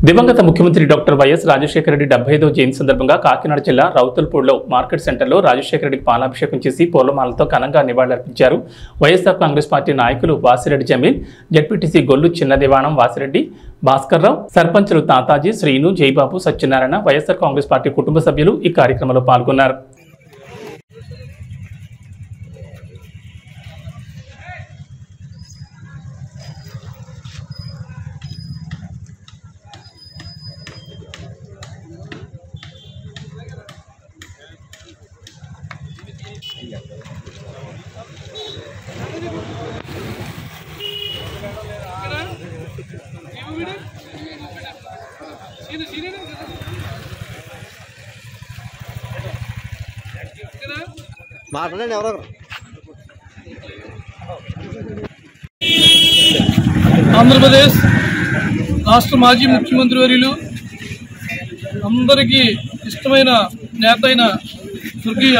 దివంగత ముఖ్యమంత్రి doctor YS Rajasekhara Reddy 75వ జయంతి సందర్భంగా కాకినాడ జిల్లా రౌతుల్పూడిలో మార్కెట్ సెంటర్లో రాజశేఖర రెడ్డికి పాలాభిషేకం చేసి పూలమాలతో ఘనంగా నివాళులర్పించారు. వైఎస్ఆర్ కాంగ్రెస్ పార్టీ నాయకులు వాసిరెడ్డి జమీల్, జెడ్పీటీసీ గొల్లు చిన్నదివాణం వాసిరెడ్డి, భాస్కర్రావు, సర్పంచులు తాతాజీ, శ్రీను, జైబాబు, సత్యనారాయణ, వైఎస్ఆర్ కాంగ్రెస్ పార్టీ కుటుంబ సభ్యులు ఈ కార్యక్రమంలో పాల్గొన్నారు. ఆంధ్రప్రదేశ్ రాష్ట్ర మాజీ ముఖ్యమంత్రి వర్యులు అందరికీ ఇష్టమైన నేత అయిన స్వర్గీయ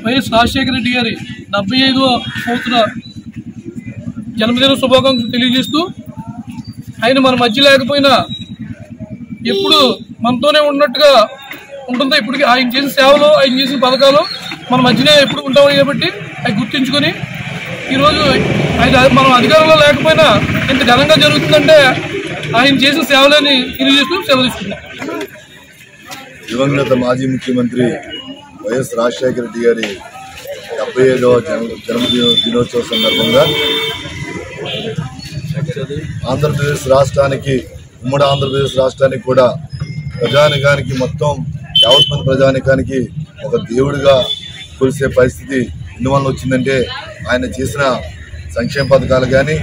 వైఎస్ రాజశేఖర రెడ్డి గారి 75వ సంవత్సర జన్మదిన శుభాకాంక్షలు తెలియజేస్తూ, ఆయన మన మధ్య లేకపోయినా ఎప్పుడు మనతోనే ఉన్నట్టుగా ఉంటుందో, ఇప్పటికీ ఆయన చేసిన సేవలు, ఆయన చేసిన పథకాలు మన మధ్యనే ఎప్పుడు ఉంటామని కాబట్టి అవి గుర్తించుకొని ఈరోజు ఆయన మనం అధికారంలో లేకపోయినా ఇంత ఘనంగా జరుగుతుందంటే ఆయన చేసిన సేవలని తెలియజేస్తూ సెలవు తీసుకుంటాం. దివంగత మాజీ ముఖ్యమంత్రి వైఎస్ రాజశేఖర రెడ్డి గారి 75వ దినోత్సవ సందర్భంగా ఆంధ్రప్రదేశ్ రాష్ట్రానికి, ఉమ్మడి ఆంధ్రప్రదేశ్ రాష్ట్రానికి కూడా ప్రజానికానికి, మొత్తం యావత్ మంది ప్రజానికానికి ఒక దేవుడిగా కొలిసే పరిస్థితి ఎందువల్ల వచ్చిందంటే ఆయన చేసిన సంక్షేమ పథకాలు కానీ